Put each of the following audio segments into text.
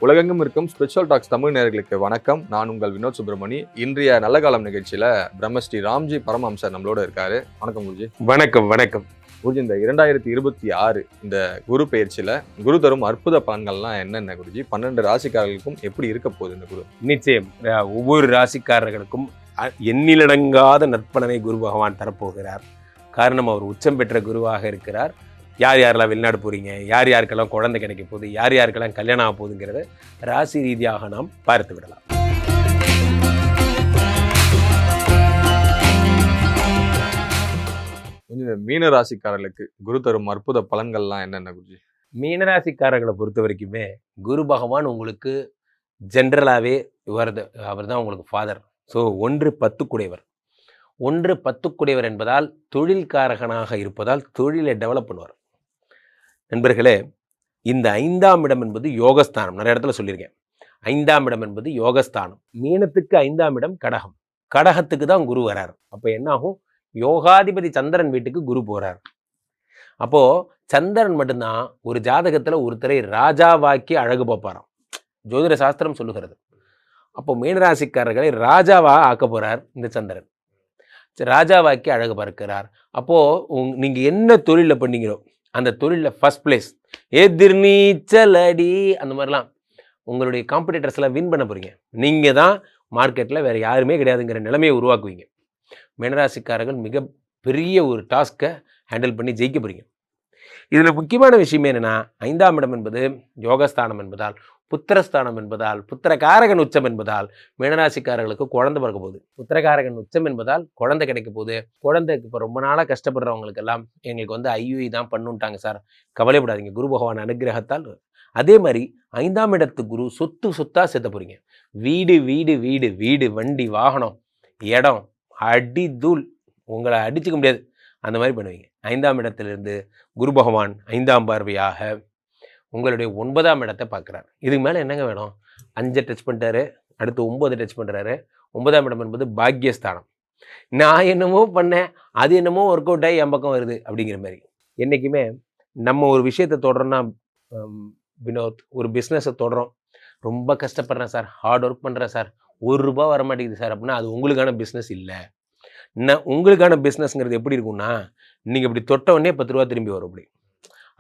உலகெங்கும் இருக்கும் spiritual tax Tamil நேயர்களுக்கு வணக்கம். நான் உங்கள் வினோத் சுப்ரமணி. இன்றைய நல்ல காலம் நிகழ்ச்சியில பிரம்மஸ்ரீ ராம்ஜி பரமஹம்சர் நம்மளோட இருக்காரு. வணக்கம் குருஜி. வணக்கம். வணக்கம் குருஜி. இந்த 2026 இந்த குரு பெயர்ச்சியில குரு தரும் அற்புத பலன்கள்லாம் என்னென்ன குருஜி? 12 ராசிக்காரர்களுக்கும் எப்படி இருக்க போகுது இந்த குரு? நிச்சயம் ஒவ்வொரு ராசிக்காரர்களுக்கும் எண்ணிலடங்காத நற்பலனை குரு பகவான் தரப்போகிறார். காரணம், அவர் உச்சம் பெற்ற குருவாக இருக்கிறார். யார் யாரெல்லாம் வெளிநாடு போகிறீங்க, யார் யாருக்கெல்லாம் குழந்தை கிடைக்க போகுது, யார் யாருக்கெல்லாம் கல்யாணம் ஆக போகுதுங்கிறத ராசி ரீதியாக நாம் பார்த்து விடலாம். மீன ராசிக்காரர்களுக்கு குரு தரும் அற்புத பலன்கள்லாம் என்னென்ன குருஜி? மீனராசிக்காரர்களை பொறுத்த வரைக்குமே குரு பகவான் உங்களுக்கு ஜென்ரலாகவே அவர் தான் உங்களுக்கு ஃபாதர். ஸோ 1-10 குடையவர். 1-10 குடையவர் என்பதால் தொழில்காரகனாக இருப்பதால் தொழிலை டெவலப் பண்ணுவார். நண்பர்களே, இந்த 5ஆம் இடம் என்பது யோகஸ்தானம். நிறைய இடத்துல சொல்லியிருக்கேன். 5ஆம் இடம் என்பது யோகஸ்தானம். மீனத்துக்கு 5ஆம் இடம் கடகம். கடகத்துக்கு தான் குரு வரார். அப்போ என்ன ஆகும்? யோகாதிபதி சந்திரன் வீட்டுக்கு குரு போறார். அப்போ சந்திரன் மட்டும்தான் ஒரு ஜாதகத்துல ஒருத்தரை ராஜாவாக்கி அழகு பார்ப்பாராம். ஜோதிட சாஸ்திரம் சொல்லுகிறது. அப்போ மீனராசிக்காரர்களை ராஜாவா ஆக்க போறார் இந்த சந்திரன். ராஜாவாக்கி அழகு பார்க்கிறார். அப்போ நீங்க என்ன தொழில பண்ணீங்களோ அந்த தொழிலில் ஃபர்ஸ்ட் பிளேஸ், எதிர்நீச்சல் அடி, அந்த மாதிரிலாம் உங்களுடைய காம்படிட்டர்ஸ் எல்லாம் வின் பண்ண போறீங்க. நீங்க தான் மார்க்கெட்டில் வேற யாருமே கிடையாதுங்கிற நிலைமையை உருவாக்குவீங்க. மீனராசிக்காரர்கள் மிக பெரிய ஒரு டாஸ்க்கை ஹேண்டில் பண்ணி ஜெயிக்க போறீங்க. இதில் முக்கியமான விஷயம் என்னன்னா, 5ஆம் இடம் என்பது யோகஸ்தானம் என்பதால், புத்திரஸ்தானம் என்பதால், புத்திரகாரகன் உச்சம் என்பதால் மீனராசிக்காரர்களுக்கு குழந்தை பிறக்க போகுது. புத்திரகாரகன் உச்சம் என்பதால் குழந்தை கிடைக்க போகுது. குழந்தைக்கு இப்போ ரொம்ப நாளாக கஷ்டப்படுறவங்களுக்கு எல்லாம் எங்களுக்கு ஐயுஐ தான் பண்ணுட்டாங்க சார், கவலைப்படாதீங்க, குரு பகவான் அனுகிரகத்தால். அதே மாதிரி 5ஆம் இடத்து குரு சொத்தா சேர்த்த போறீங்க. வீடு வீடு வீடு வீடு, வண்டி, வாகனம், இடம், அடி தூள், உங்களை அடிச்சுக்க முடியாது, அந்த மாதிரி பண்ணுவீங்க. 5ஆம் இடத்திலிருந்து குரு பகவான் 5ஆம் பார்வையாக உங்களுடைய 9ஆம் இடத்தை பார்க்குறாரு. இதுக்கு மேலே என்னங்க வேணும்? 5 டச் பண்ணிட்டாரு, அடுத்து 9 டச் பண்ணுறாரு. 9ஆம் இடம் என்பது பாக்யஸ்தானம். நான் என்னமோ பண்ணேன், அது என்னமோ ஒர்க் அவுட் ஆகி என் பக்கம் வருது அப்படிங்கிற மாதிரி. என்றைக்குமே நம்ம ஒரு விஷயத்தை தொடரோன்னா, வினோத், ஒரு பிஸ்னஸை தொடரோம், ரொம்ப கஷ்டப்படுறேன் சார், ஹார்ட் ஒர்க் பண்ணுறேன் சார், ₹1 வர மாட்டேங்குது சார் அப்படின்னா அது உங்களுக்கான பிஸ்னஸ் இல்லை. உங்களுக்கான பிஸ்னஸ்ங்கிறது எப்படி இருக்கும்னா, நீங்கள் இப்படி தொட்ட உடனே ₹10 திரும்பி வரும். அப்படி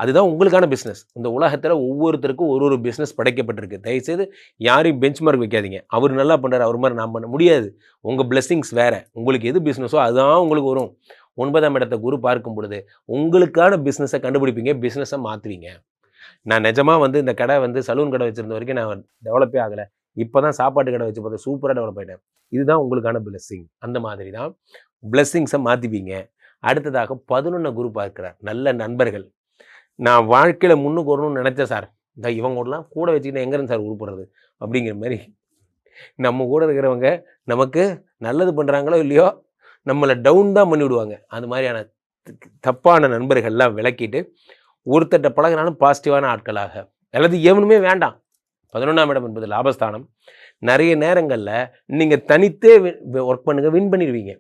அதுதான் உங்களுக்கான பிஸ்னஸ். இந்த உலகத்தில் ஒவ்வொருத்தருக்கும் ஒரு பிஸ்னஸ் படைக்கப்பட்டிருக்கு. தயவுசெய்து யாரையும் பெஞ்ச் மார்க் வைக்காதீங்க. அவர் நல்லா பண்ணுறாரு, அவர் மாதிரி நான் பண்ண முடியாது. உங்கள் பிளெஸிங்ஸ் வேறு. உங்களுக்கு எது பிஸ்னஸோ அதுதான் உங்களுக்கு வரும். 9ஆம் இடத்தை குரு பார்க்கும் பொழுது உங்களுக்கான பிஸ்னஸை கண்டுபிடிப்பீங்க, பிஸ்னஸை மாற்றுவீங்க. நான் நிஜமாக இந்த கடை சலூன் கடை வச்சுருந்த வரைக்கும் நான் டெவலப்பே ஆகலை. இப்போ தான் சாப்பாட்டு கடை வச்சு பார்த்தா சூப்பராக டெவலப் ஆகிட்டேன். இதுதான் உங்களுக்கான பிளெஸ்ஸிங். அந்த மாதிரி தான் பிளெஸ்ஸிங்ஸை மாற்றிப்பீங்க. அடுத்ததாக 11 குரு பார்க்கிறார். நல்ல நண்பர்கள். நான் வாழ்க்கையில் முன்னுக்கு வரணும்னு நினச்சேன் சார், இந்த இவங்கூடலாம் கூட வச்சுக்கிட்டு எங்கேருந்து சார் உருப்படுறது அப்படிங்கிற மாதிரி. நம்ம கூட இருக்கிறவங்க நமக்கு நல்லது பண்ணுறாங்களோ இல்லையோ நம்மளை டவுன் தான் பண்ணி விடுவாங்க. அது மாதிரியான தப்பான நண்பர்கள்லாம் விளக்கிட்டு ஒருத்தட்ட பழகினாலும் பாசிட்டிவான ஆட்களாக, அல்லது எவனுமே வேண்டாம். 11ஆம் இடம் என்பது லாபஸ்தானம். நிறைய நேரங்களில் நீங்கள் தனித்தே ஒர்க் பண்ணுங்க, வின் பண்ணிடுவீங்க.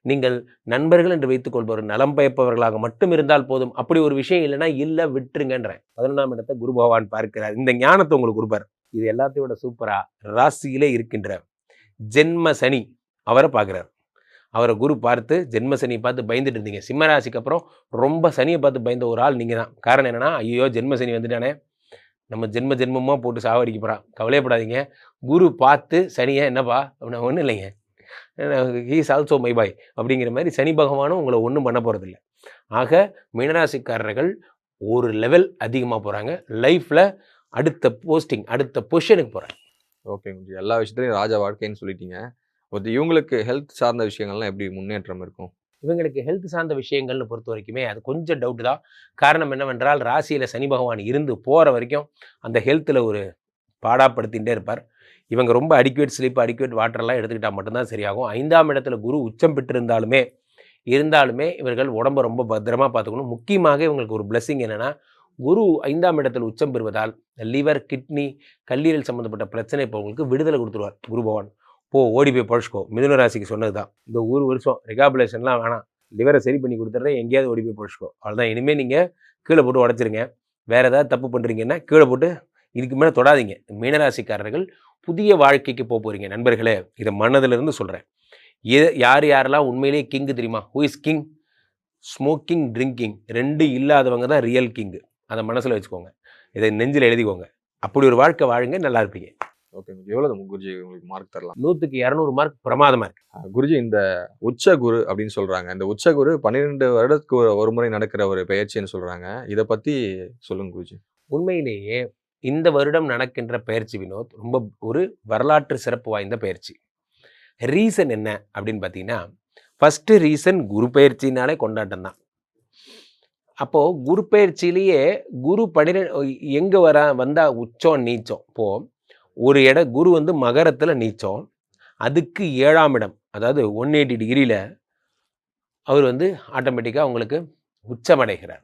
நீங்கள் நண்பர்கள் என்று வைத்துக் கொள்பவர் நலம் பயப்பவர்களாக மட்டும் இருந்தால் போதும். அப்படி ஒரு விஷயம் இல்லைன்னா இல்லை, விட்டுருங்கன்றேன். 11ஆம் இடத்தை குரு பகவான் பார்க்கிறார். இந்த ஞானத்தை உங்களுக்கு கொடுப்பார். இது எல்லாத்தையும் விட சூப்பரா ராசியிலே இருக்கின்ற ஜென்ம சனி அவரை பார்க்குறார். அவரை குரு பார்த்து ஜென்ம சனியை பார்த்து பயந்துட்டு இருந்தீங்க. சிம்ம ராசிக்கு அப்புறம் ரொம்ப சனியை பார்த்து பயந்த ஒரு ஆள் நீங்கள் தான். காரணம் என்னன்னா, ஐயோ ஜென்ம சனி வந்துட்டானே, நம்ம ஜென்மமாக போட்டு சாவடிக்க போகிறான், கவலையப்படாதீங்க, குரு பார்த்து சனியை என்னப்பா அப்படின்னா ஒன்றும் இல்லைங்க, ஹீஸ் ஆல்சோ மை பாய் அப்படிங்கிற மாதிரி சனி பகவானும் உங்களை ஒன்றும் பண்ண போகிறதில்லை. ஆக மீனராசிக்காரர்கள் ஒரு லெவல் அதிகமாக போகிறாங்க லைஃப்பில். அடுத்த போஸ்டிங், அடுத்த பொசிஷனுக்கு போகிறாங்க. ஓகே, எல்லா விஷயத்துலையும் ராஜா வாழ்க்கைன்னு சொல்லிட்டீங்க. இவங்களுக்கு ஹெல்த் சார்ந்த விஷயங்கள்லாம் எப்படி முன்னேற்றம் இருக்கும்? இவங்களுக்கு ஹெல்த் சார்ந்த விஷயங்கள்னு பொறுத்த வரைக்குமே அது கொஞ்சம் டவுட்டு தான். காரணம் என்னவென்றால், ராசியில் சனி பகவான் இருந்து போகிற வரைக்கும் அந்த ஹெல்த்தில் ஒரு பாடாப்படுத்திகிட்டே இருப்பார். இவங்க ரொம்ப அடிக்குவேட் ஸ்லீப், அடிக்குவேட் வாட்டர்லாம் எடுத்துக்கிட்டால் மட்டும்தான் சரியாகும். 5ஆம் இடத்துல குரு உச்சம் பெற்றிருந்தாலுமே இவர்கள் உடம்பை ரொம்ப பத்திரமாக பார்த்துக்கணும். முக்கியமாக இவங்களுக்கு ஒரு பிளெஸிங் என்னென்னா, குரு 5ஆம் இடத்தில் உச்சம் பெறுவதால் லிவர், கிட்னி, கல்லீரல் சம்மந்தப்பட்ட பிரச்சனை இப்போ உங்களுக்கு விடுதலை கொடுத்துருவார் குரு பகவான். ஓடி போய் பழச்சிக்கோ. மிதுன ராசிக்கு சொன்னது தான். இந்த ஒரு வருஷம் ரெகாபுலேஷன்லாம் வேணாம், லிவரை சரி பண்ணி கொடுத்துட்றேன், எங்கேயாவது ஓடி போய் பழச்சிக்கோ, அவ்வளோதான். இனிமேல் நீங்கள் கீழே போட்டு உடச்சிருங்க. வேறு ஏதாவது தப்பு பண்ணுறீங்கன்னா கீழே போட்டு இதுக்கு மேலே தொடாதீங்க. மீனராசிக்காரர்கள் புதிய வாழ்க்கைக்கு போகிறீங்க நண்பர்களே. இதை மனதிலிருந்து சொல்கிறேன். யார் யாரெல்லாம் உண்மையிலேயே கிங்கு தெரியுமா? Who is king? Smoking, drinking 2 இல்லாதவங்க தான் ரியல் கிங்கு. அதை மனசில் வச்சுக்கோங்க. இதை நெஞ்சில் எழுதிக்கோங்க. அப்படி ஒரு வாழ்க்கை வாழுங்க, நல்லா இருப்பீங்க. ஓகே, எவ்வளவு குருஜி உங்களுக்கு மார்க் தரலாம்? 100க்கு 200 மார்க் பிரமாதமாக இருக்கு. குருஜி, இந்த உச்ச குரு அப்படின்னு சொல்றாங்க. இந்த உச்ச குரு 12 வருடத்துக்கு ஒரு முறை நடக்கிற ஒரு பெயர்ச்சின்னு சொல்றாங்க. இதை பத்தி சொல்லுங்க குருஜி. உண்மையிலேயே இந்த வருடம் நடக்கின்ற பயிற்சி வினோத் ரொம்ப ஒரு வரலாற்று சிறப்பு வாய்ந்த பயிற்சி. ரீசன் என்ன அப்படின்னு பார்த்தீங்கன்னா, ஃபஸ்ட்டு ரீசன் குரு பயிற்சினாலே கொண்டாட்டம் தான். அப்போது குரு பயிற்சியிலேயே குரு 12 எங்கே வந்தால் உச்சம் நீச்சம். இப்போது ஒரு குரு வந்து மகரத்தில் நீச்சம், அதுக்கு 7ஆம் இடம், அதாவது 180 டிகிரியில் அவர் வந்து ஆட்டோமேட்டிக்காக உங்களுக்கு உச்சமடைகிறார்.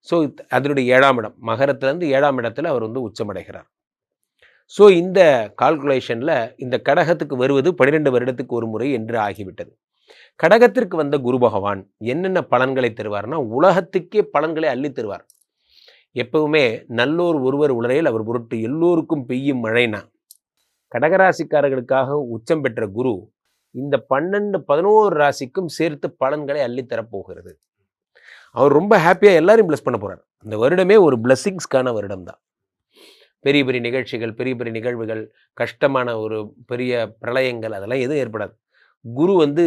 ஸோ அதனுடைய 7ஆம் இடம், மகரத்துலேருந்து 7ஆம் இடத்துல அவர் வந்து உச்சமடைகிறார். ஸோ இந்த கால்குலேஷனில் இந்த கடகத்துக்கு வருவது 12 வருடத்துக்கு ஒரு முறை என்று ஆகிவிட்டது. கடகத்திற்கு வந்த குரு பகவான் என்னென்ன பலன்களை தருவார்னா, உலகத்துக்கே பலன்களை அள்ளி தருவார். எப்பவுமே நல்லோர் ஒருவர் உலரையில் அவர் பொருட்டு எல்லோருக்கும் பெய்யும் மழைனா, கடகராசிக்காரர்களுக்காக உச்சம் பெற்ற குரு இந்த 11 ராசிக்கும் சேர்த்து பலன்களை அள்ளித்தரப்போகிறது. அவர் ரொம்ப ஹாப்பியாக எல்லாரையும் பிளஸ் பண்ண போகிறார். இந்த வருடமே ஒரு பிளஸ்ஸிங்ஸ்க்கான வருடம் தான். பெரிய பெரிய நிகழ்ச்சிகள், பெரிய பெரிய நிகழ்வுகள், கஷ்டமான ஒரு பெரிய பிரளயங்கள் அதெல்லாம் எதுவும் ஏற்படாது. குரு வந்து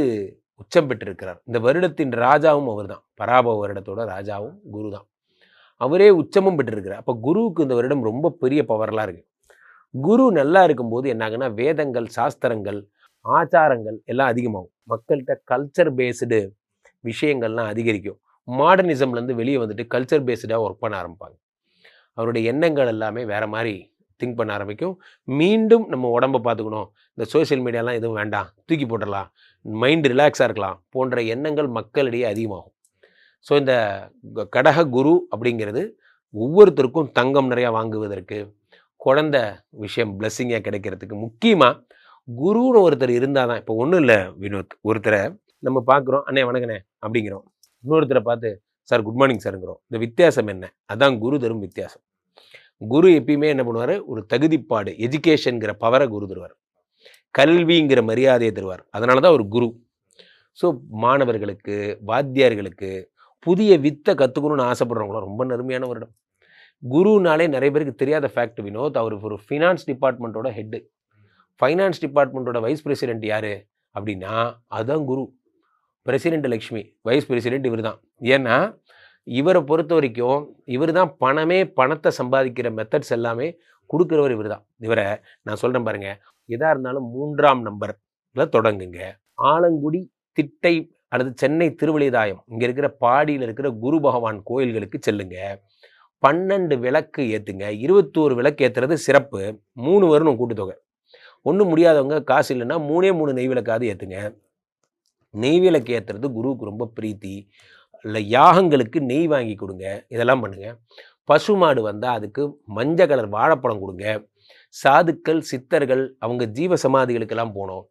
உச்சம் பெற்றிருக்கிறார். இந்த வருடத்தின் ராஜாவும் அவர் தான். பராபவ வருடத்தோட ராஜாவும் குரு தான். அவரே உச்சமும் பெற்றிருக்கிறார். அப்போ குருவுக்கு இந்த வருடம் ரொம்ப பெரிய பவர்லாம் இருக்குது. குரு நல்லா இருக்கும்போது என்னாகுன்னா, வேதங்கள், சாஸ்திரங்கள், ஆச்சாரங்கள் எல்லாம் அதிகமாகும். மக்கள்கிட்ட கல்ச்சர் பேஸ்டு விஷயங்கள்லாம் அதிகரிக்கும். மாடர்னிசம்லேருந்து வெளியே வந்துட்டு கல்ச்சர் பேஸ்டாக ஒர்க் பண்ண ஆரம்பிப்பாங்க. அவருடைய எண்ணங்கள் எல்லாமே வேறு மாதிரி திங்க் பண்ண ஆரம்பிக்கும். மீண்டும் நம்ம உடம்பை பார்த்துக்கணும், இந்த சோஷியல் மீடியாலாம் எதுவும் வேண்டாம், தூக்கி போட்டுடலாம், மைண்ட் ரிலாக்ஸாக இருக்கலாம் போன்ற எண்ணங்கள் மக்களிடையே அதிகமாகும். ஸோ இந்த கடக குரு அப்படிங்கிறது ஒவ்வொருத்தருக்கும் தங்கம் நிறையா வாங்குவதற்கு, குழந்த விஷயம் பிளஸ்ஸிங்காக கிடைக்கிறதுக்கு, முக்கியமாக குருன்னு ஒருத்தர் இருந்தால் தான். இப்போ ஒன்றும் இல்லை வினோத், ஒருத்தரை நம்ம பார்க்குறோம், அண்ணே வணக்கண்ணே அப்படிங்கிறோம். இன்னொருத்தரை பார்த்து சார் குட் மார்னிங் சார்ங்கிறோம். இந்த வித்தியாசம் என்ன? அதான் குரு தரும் வித்தியாசம். குரு எப்பயுமே என்ன பண்ணுவார்? ஒரு தகுதிப்பாடு, எஜுகேஷனுங்கிற பவரை குரு தருவார், கல்விங்கிற மரியாதையை தருவார். அதனால தான் ஒரு குரு. ஸோ மாணவர்களுக்கு, வாத்தியார்களுக்கு, புதிய வித்தை கற்றுக்கணும்னு ஆசைப்படுறவங்களும் ரொம்ப நறுமையான வருடம். குருனாலே நிறைய பேருக்கு தெரியாத ஃபேக்ட் வினோத், அவர் ஒரு ஃபினான்ஸ் டிபார்ட்மெண்ட்டோட ஹெட்டு. ஃபைனான்ஸ் டிபார்ட்மெண்ட்டோட வைஸ் பிரசிடென்ட் யார் அப்படின்னா, அதுதான் Guru. President Lakshmi, vice president இவர் தான். ஏன்னா இவரை பொறுத்த வரைக்கும் இவர் தான் பணத்தை சம்பாதிக்கிற மெத்தட்ஸ் எல்லாமே கொடுக்குறவர் இவர் தான். இவரை நான் சொல்கிறேன் பாருங்கள், எதாக இருந்தாலும் 3ஆம் நம்பரில் தொடங்குங்க. ஆலங்குடி, திட்டை அல்லது சென்னை திருவள்ளிதாயம் இங்கே இருக்கிற பாடியில் இருக்கிற குரு பகவான் கோயில்களுக்கு செல்லுங்க. 12 விளக்கு ஏற்றுங்க. 21 விளக்கு ஏற்றுறது சிறப்பு. 3 வரணும் கூட்டுத்தொகை. ஒன்றும் முடியாதவங்க காசு இல்லைன்னா 3 நெய் விளக்காவது ஏற்றுங்க. நெய் விளக்கு ஏற்றுறது குருவுக்கு ரொம்ப பிரீத்தி. இல்லை யாகங்களுக்கு நெய் வாங்கி கொடுங்க. இதெல்லாம் பண்ணுங்கள். பசுமாடு வந்தால் அதுக்கு மஞ்சள் கலர் வாழைப்பழம் கொடுங்க. சாதுக்கள், சித்தர்கள், அவங்க ஜீவ சமாதிகளுக்கெல்லாம் போனோம்,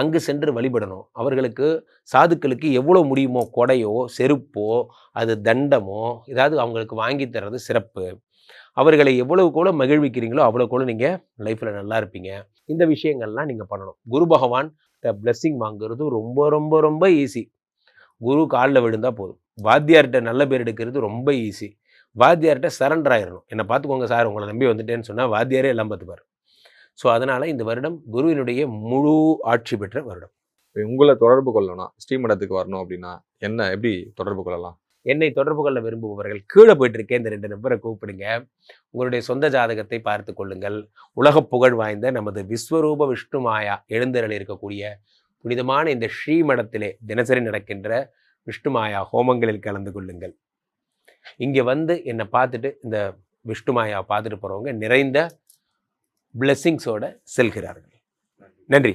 அங்கு சென்று வழிபடணும். அவர்களுக்கு, சாதுக்களுக்கு எவ்வளோ முடியுமோ கொடையோ செருப்போ அது தண்டமோ ஏதாவது அவங்களுக்கு வாங்கி தர்றது சிறப்பு. அவர்களை எவ்வளவு கூட மகிழ்விக்கிறீங்களோ அவ்வளோ கூட நீங்கள் லைஃப்பில் நல்லா இருப்பீங்க. இந்த விஷயங்கள்லாம் நீங்கள் பண்ணணும். குரு பகவான் பிளெஸ்ஸிங் வாங்குறது ரொம்ப ரொம்ப ரொம்ப ஈஸி. குரு காலில் விழுந்தால் போதும். வாத்தியார்கிட்ட நல்ல பேர் எடுக்கிறது ரொம்ப ஈஸி. வாத்தியார்கிட்ட சரண்டர் ஆயிடணும். என்னை பார்த்துக்கோங்க சார், உங்களை நம்பி வந்துட்டேன்னு சொன்னால் வாத்தியாரே எல்லாம் பார்த்துப்பார். ஸோ அதனால் இந்த வருடம் குருவினுடைய முழு ஆட்சி பெற்ற வருடம். உங்களை தொடர்பு கொள்ளணும், ஸ்ரீமடத்துக்கு வரணும் அப்படின்னா எப்படி தொடர்பு கொள்ளலாம்? என்னை தொடர்பு கொள்ள விரும்புபவர்கள் கீழே போயிட்டு இருக்கேன், இந்த 2 நம்பரை கூப்பிடுங்க. உங்களுடைய சொந்த ஜாதகத்தை பார்த்து கொள்ளுங்கள். உலக புகழ் வாய்ந்த நமது விஸ்வரூப விஷ்ணு மாயா எழுந்தருளி இருக்கக்கூடிய புனிதமான இந்த ஸ்ரீமடத்திலே தினசரி நடக்கின்ற விஷ்ணு மாயா ஹோமங்களில் கலந்து கொள்ளுங்கள். இங்கே வந்து என்னை பார்த்துட்டு இந்த விஷ்ணு மாயா பார்த்துட்டு போகிறவங்க நிறைந்த பிளெஸ்ஸிங்ஸோடு செல்கிறார்கள். நன்றி.